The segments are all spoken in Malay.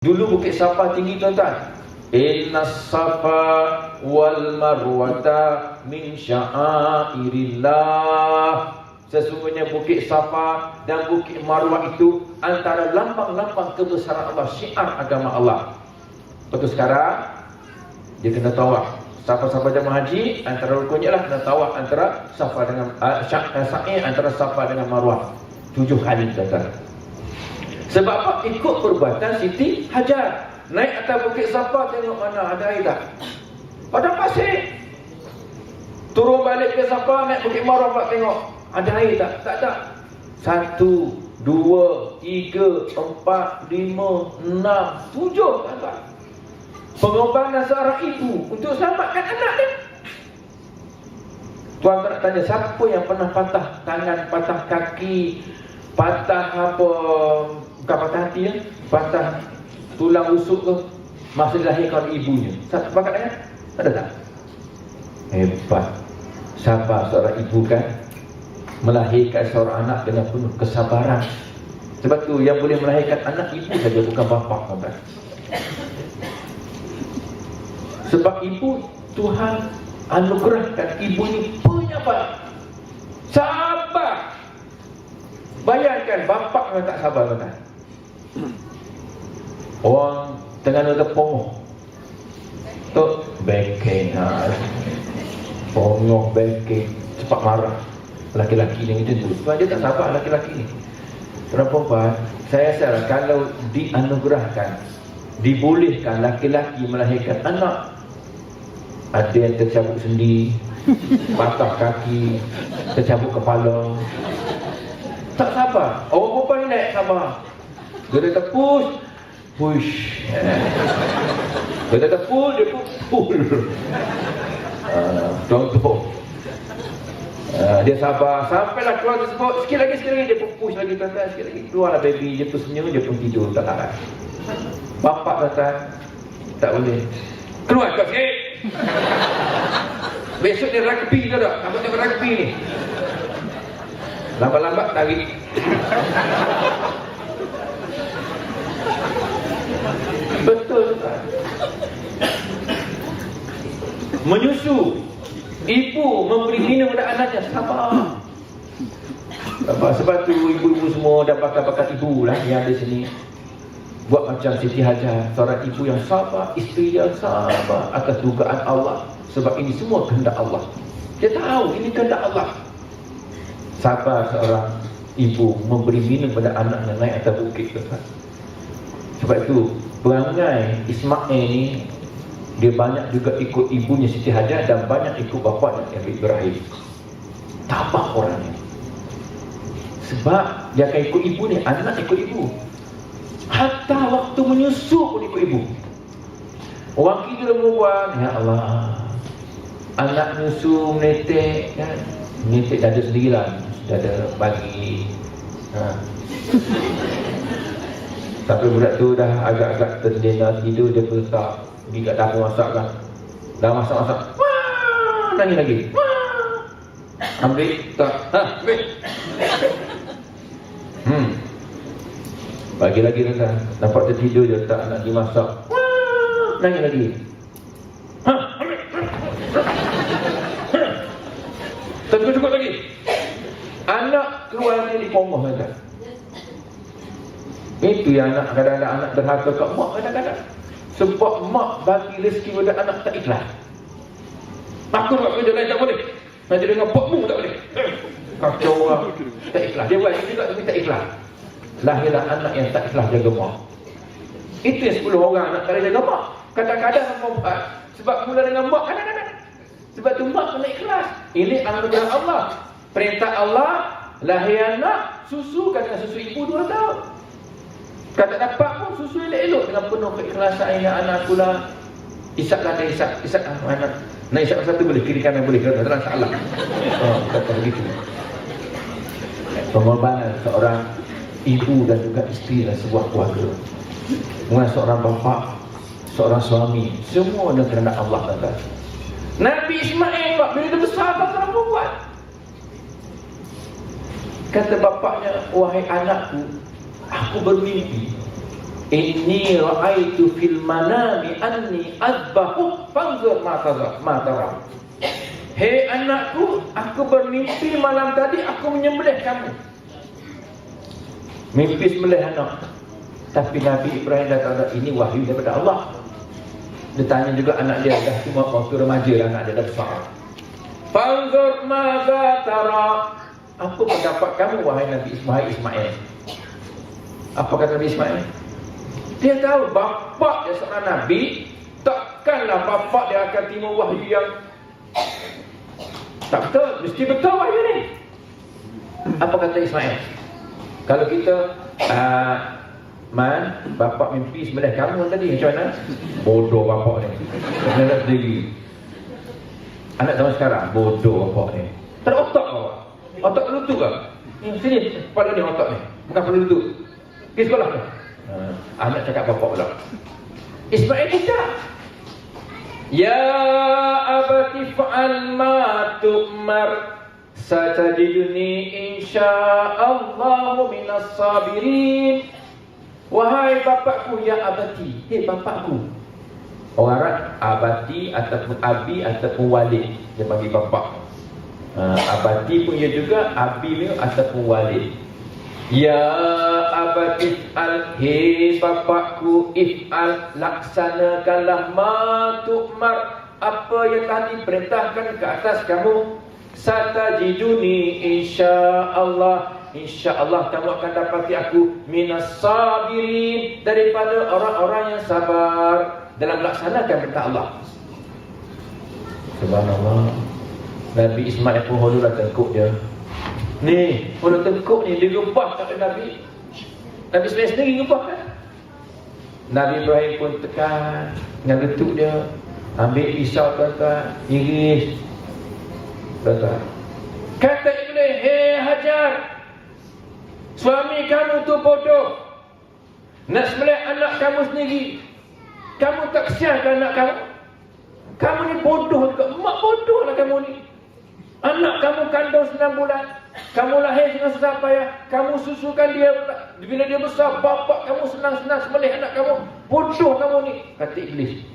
Dulu Bukit Safa tinggi tuan-tuan. Inna safa wal marwata min sya'airillah. Sesungguhnya Bukit Safa dan Bukit Marwah itu antara lambang-lambang kebesaran Allah, syiar agama Allah. Betul sekarang dia kena tawaf. Safa-safa jemaah haji antara rukunnya lah kena tawaf antara Safa dengan sa'i antara Safa dengan Marwah 7 kali tuan-tuan. Sebab apa? Ikut perbuatan Siti Hajar. Naik atas Bukit Safa, tengok mana ada air tak? Padang pasir. Turun balik ke Safa, naik Bukit Marwah, tengok ada air tak? Tak ada. 1, 2, 3, 4, 5, 6, 7 tuan-tuan. Pengorbanan seorang ibu untuk selamatkan anak dia. Tuan nak tanya, siapa yang pernah patah tangan, patah kaki, patah apa, bukan patah hati ya, patah tulang rusuk ke masa dilahirkan ibunya? Siapa pakat tangan? Ada tak? Hebat. Sabar seorang ibu kan, melahirkan seorang anak dengan penuh kesabaran. Sebab tu yang boleh melahirkan anak ibu saja, bukan bapa, kan? Sebab ibu, Tuhan anugerahkan ibu ni penyabar, sabar. Bayangkan bapak yang tak sabar, kan? Orang tengah ada pongoh tu bengkeng, pongoh bengkeng, cepat marah. Laki-laki ni macam tu, sebab dia tak sabar laki-laki ni. Perempuan, saya rasa kalau dianugerahkan, dibolehkan laki-laki melahirkan anak, ada yang tercabut sendi, patah kaki, tercabut kepala, tak sabar. Orang perempuan ni naik sabar. Dia kata push. Dia kata pull, dia pull. Contoh. Dia sabar sampailah keluar tersebut. Sikit lagi dia pun push lagi, tuan-tuan. Sikit lagi keluarlah baby. Dia pun senyum, dia pun tidur, tak larat. Bapak kata tak boleh. Keluar kau sikit. Besok ni rugby tu tak? Kamu tengok rugby ni. Lambat-lambat tarik. Betul tak? Menyusu, ibu memberi minum pada anaknya, sabar. Sebab tu ibu-ibu semua dan bakat-bakat ibu lah yang di sini buat macam Siti Hajar, seorang ibu yang sabar, isteri yang sabar atas dugaan Allah. Sebab ini semua kehendak Allah. Dia tahu ini kehendak Allah. Sabar seorang ibu memberi minum pada anaknya naik atas bukit. Sebab itu perangai Ismail ni, dia banyak juga ikut ibunya Siti Hajar dan banyak ikut bapaknya Nabi Ibrahim. Tabah orangnya. Sebab dia akan ikut ibu ni, anak ikut ibu. Hatta waktu menyusu pun ikut ibu. Orang kita dah berbuat, ya Allah, anak nyusu menetek kan, menetek dada sendirilah, dada bagi. Tapi budak tu dah agak-agak terlena tidur, dia pun tak pergi kat dapur masak kan. Dah masak-masak, wah, nangis lagi. Wah. Ambil tak, ambil. Pagi lagi dah nampak tertidur je, tak nak dimasak. Wah, nangis lagi. Ambil. Cukup lagi. Anak keluar ni di pongoh kan. Itu yang anak, kadang-kadang anak derhaka kat mak kadang-kadang. Sebab mak bagi rezeki pada anak tak ikhlas. Aku buat kerja lain tak boleh, nanti dengan pokmu tak boleh. Kacau lah, tak ikhlas. Dia buat juga tapi tak ikhlas. Lahirlah anak yang tak ikhlas jaga mak. Itu yang 10 orang nak kena jaga mak. Kadang-kadang membuat sebab mula dengan mak kadang-kadang. Sebab tu mak kena ikhlas. Ini anugerah Allah. Perintah Allah, lahir anak, susukan dengan susu ibu 2 tahun. Kalau tak dapat pun susu elok-elok dengan penuh keikhlasan. Ya anak pula, isaplah dia isap anak. Nak isap satu boleh, kiri kanan boleh, kalau tak salah. Kata begitu. Pengorbanan seorang ibu dan juga isteri dan sebuah keluarga. Mungkin seorang bapa, seorang suami, semua dengan kehendak Allah kata. Nabi Ismail bila dia besar tak pernah buat. Kata bapaknya, wahai anakku, aku bermimpi Inni ra'aitu fil manami anni azbahu fanzur ma tara. Hei anakku, aku bermimpi malam tadi aku menyembelih kamu. Mimpi sembelih anak. Tapi Nabi Ibrahim dah tahu ini wahyu daripada Allah. Dia tanya juga anak dia, dah cuma waktu remaja anak dia dah besar. Fanzur maza tara. Apa pendapat kamu wahai Nabi Ismail? Apa kata Nabi Ismail? Dia tahu bapa dia seorang Nabi, takkanlah bapa dia akan terima wahyu yang tak betul. Mesti betul wahyu ni. Apa kata Ismail? Kalau kita Man, bapak mimpi sembelih kamu tadi macam mana? Bodoh bapak ni. Nak sendiri. Anak zaman sekarang bodoh bapak ni. Tak ada otak bapak. Otak lutut ke? Sini, kepala ni otak ni. Bukan kepala lutut. Pergi sekolah ke? Anak cakap bapak pula. Ismail tidak. Ya abati fa'al ma tu'mar satajiduni insya'allahu minas sabirin. Wahai bapakku, ya abati. Hei bapakku. Orang Arab abati ataupun abi ataupun walid, dia panggil bapak. Abati pun ia juga, abi ataupun walid. Ya abati if'al, hei bapakku, if'al, laksanakanlah ma tu'mar, apa yang telah diperintahkan ke atas kamu. Satajiduni insya'allah, InsyaAllah kamu akan dapati aku minas sabirin, daripada orang-orang yang sabar dalam melaksanakan perintah Allah. Subhanallah. Nabi Ismail pun hululah tengkuk dia. Ni, hulu tengkuk ni dia gebah kat Nabi. Nabi Ismail sendiri gebah kan. Nabi Ibrahim pun tekan dengan getuk dia, ambil pisau tuan-tuan, iris. Tuan-tuan, kata Iblis, hei Hajar, suami kamu tu bodoh, nak sembelih anak kamu sendiri. Kamu tak kesiankan anak kamu? Kamu ni bodoh juga. Mak bodoh lah kamu ni. Anak kamu kandung 9 bulan, kamu lahir dengan susah payah, kamu susukan dia. Bila dia besar, bapak kamu senang-senang sembelih anak kamu. Bodoh kamu ni, kata Iblis.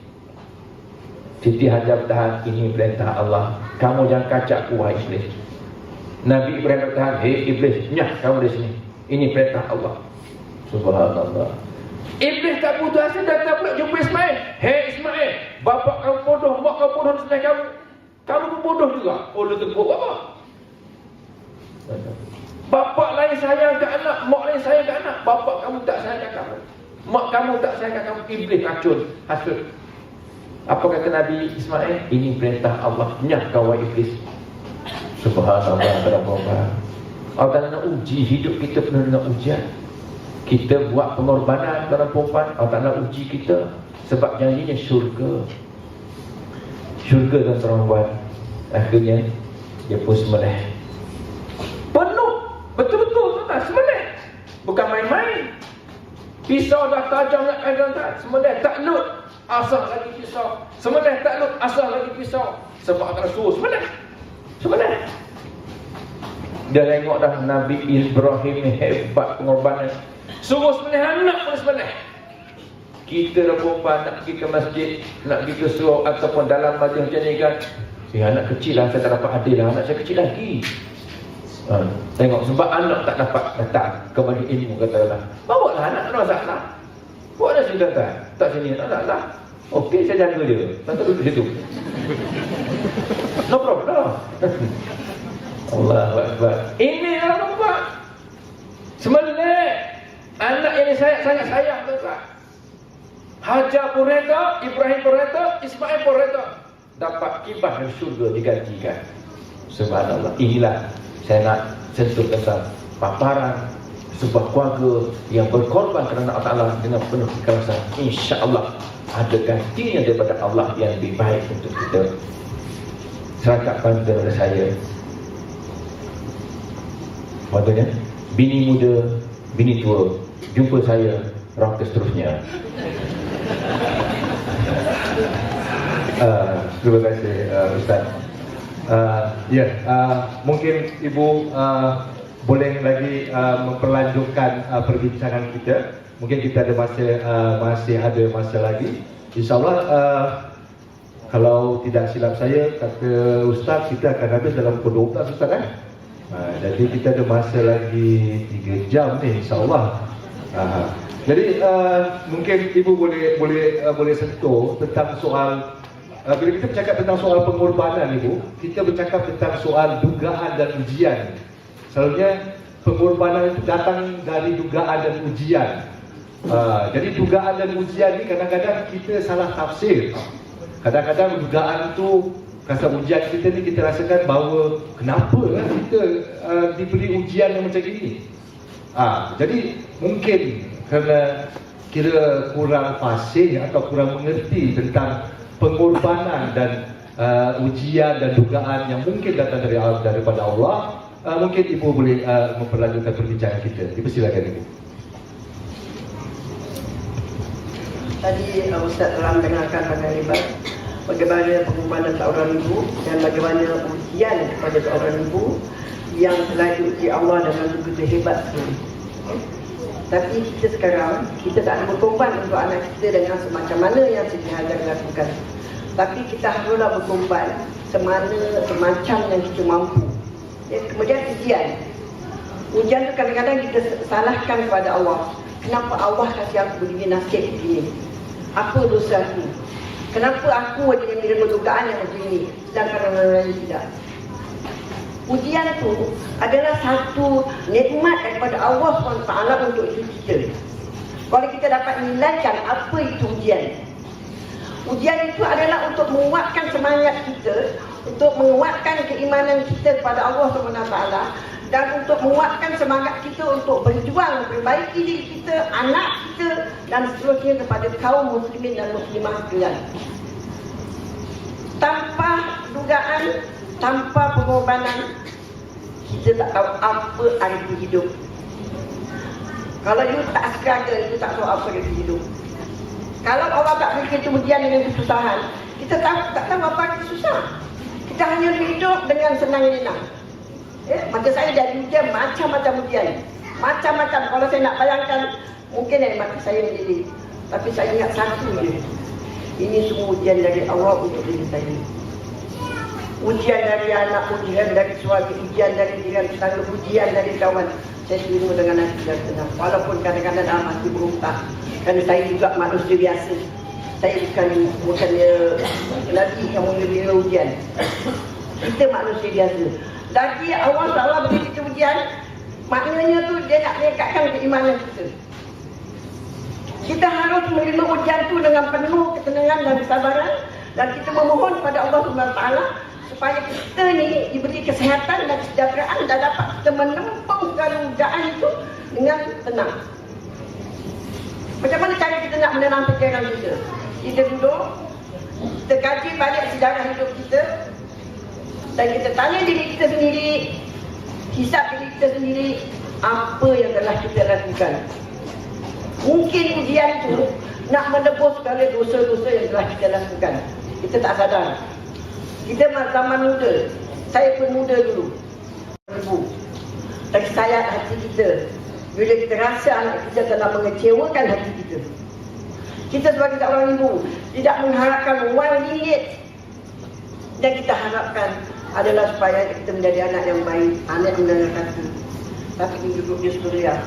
Siti Hajar bertahan, ini perintah Allah. Kamu jangan kacak aku, wahai Iblis. Nabi Ibrahim bertahan, hei Iblis, nyah kamu di sini. Ini perintah Allah. Subhanallah. Iblis tak putus asa, datang pula jumpa Ismail. Hei Ismail, bapak kamu bodoh, mak kamu bodoh selain kamu. Kamu pun bodoh juga. Oh, lu tengok bapak. Bapak lain sayang ke anak, mak lain sayang ke anak. Bapak kamu tak sayang ke kamu, mak kamu tak sayang ke kamu. Iblis racun, hasut. Apa kata Nabi Ismail? Ini perintah Allah. Nyah kau Iblis. Subhanallah. Allah nak uji hidup kita, penuh dengan ujian. Kita buat pengorbanan dalam perempuan, Allah nak uji kita. Sebab janjinya syurga. Syurga dan perempuan. Akhirnya dia pun sembelih. Penuh. Betul-betul tuan, sembelih. Bukan main-main. Pisau dah tajam nak tuan, sembelih. Tak lut, asah lagi pisau. Sembelih tak lut, asah lagi pisau. Sebab akan suruh sembelih. Sembelih. Dia tengok dah Nabi Ibrahim ni hebat pengorbanan. Suruh sembelih anak pun sembelih. Kita dah perempuan nak pergi ke masjid, nak pergi ke surau ataupun dalam majlis macam ni kan, anak kecil lah, saya tak dapat hadir lah, anak saya kecil lagi. Tengok sebab anak tak dapat datang ke majlis ilmu, katakanlah, bawa lah anak, tak ada masalah. Bawa dah sini datang, tak sini, tak masalah. Okey, saya jaga dia, tak duduk situ. No problem. Allahu Akbar. Ini orang buat sembelih anak yang sangat sayang tuan. Hajar pun reda, Ibrahim pun reda, Ismail pun reda. Dapat kibah dari syurga digantikan. Subhanallah. Inilah saya nak sentuh tentang paparan sebuah keluarga yang berkorban kerana Allah Ta'ala dengan penuh ikhlasan. InsyaAllah ada gantinya daripada Allah yang lebih baik untuk kita. Serangkapkan daripada saya. Maksudnya, bini muda, bini tua, jumpa saya round seterusnya. Terima kasih Ustaz. Mungkin Ibu boleh lagi memperlanjutkan perbincangan kita mungkin kita ada masih ada masa lagi. InsyaAllah kalau tidak silap saya, kata Ustaz, kita akan habis dalam pukul 12 Ustaz kan? Jadi kita ada masa lagi 3 jam ni insyaAllah. Jadi mungkin ibu boleh sentuh tentang soal bila kita bercakap tentang soal pengorbanan ibu, kita bercakap tentang soal dugaan dan ujian. Selalunya pengorbanan itu datang dari dugaan dan ujian. Jadi dugaan dan ujian ni kadang-kadang kita salah tafsir. Kadang-kadang dugaan tu, rasa ujian kita ni kita rasakan bahawa kenapa lah kita diberi ujian yang macam ini. Jadi mungkin kerana kira kurang fasih atau kurang mengerti tentang pengorbanan dan ujian dan dugaan yang mungkin datang daripada Allah, mungkin ibu boleh memperlanjutkan perbincangan kita. Dipersilakan ibu. Tadi Ustaz telah mendengarkan pandangan hebat bagaimana pengorbanan seorang ibu dan bagaimana ujian kepada seorang ibu yang telah diuji Allah dengan begitu hebat sekali. Tapi kita sekarang, kita tak ada berkorban untuk anak kita dengan semacam mana yang Siti Hajar lakukan. Tapi kita haruslah berkorban semacam yang kita mampu. Kemudian ujian. Ujian tu kadang-kadang kita salahkan kepada Allah. Kenapa Allah kasih aku begini nasib begini? Apa dosa aku? Kenapa aku ada yang menerima dugaan yang begini sedangkan orang lain tidak? Ujian itu adalah satu nikmat daripada Allah SWT untuk hidup kita. Kalau kita dapat nilaikan apa itu ujian. Ujian itu adalah untuk menguatkan semangat kita, untuk menguatkan keimanan kita kepada Allah SWT, dan untuk menguatkan semangat kita untuk berjuang memperbaiki diri kita, anak kita dan seterusnya kepada kaum muslimin dan muslimah sekalian. Tanpa dugaan, tanpa pengorbanan, kita tak tahu apa arti hidup. Kalau you tak struggle, you tak tahu apa arti hidup. Kalau Allah tak beri kita ujian dengan kesusahan, kita tak tahu apa arti susah. Kita hanya hidup dengan senang-senang. Mata saya jadi ujian, macam-macam ujian. Macam-macam, kalau saya nak bayangkan, mungkin mata saya menjadi. Tapi saya ingat satu je. Ini semua ujian dari Allah untuk diri saya. Ujian dari anak, ujian dari suami, ujian dari jiran tetangga, ujian dari kawan. Saya terima dengan hati dan tenang. Walaupun kadang-kadang dalam hati berontak. Kerana saya juga manusia biasa. Saya bukannya lagi yang menerima ujian. Kita manusia biasa. Lagi Allah Ta'ala beri kita ujian, maknanya tu dia nak meningkatkan keimanan kita. Kita harus menerima ujian tu dengan penuh ketenangan dan kesabaran, dan kita memohon kepada Allah SWT supaya kita ni diberi kesihatan dan kesejahteraan dan dapat kita menempung segala ujian itu dengan tenang. Macam mana cara kita nak menenang fikiran kita? Kita duduk, kita kaji balik sejarah hidup kita, dan kita tanya diri kita sendiri, hisap diri kita sendiri, apa yang telah kita lakukan. Mungkin ujian itu nak menebus segala dosa-dosa yang telah kita lakukan. Kita tak sadar. Kita zaman muda, saya pun muda dulu, tersayat hati kita bila kita rasa anak kita telah mengecewakan hati kita. Kita sebagai seorang ibu tidak mengharapkan wang ringgit, dan kita harapkan adalah supaya kita menjadi anak yang baik, anak yang mendengar kata. Tapi duduk di suria,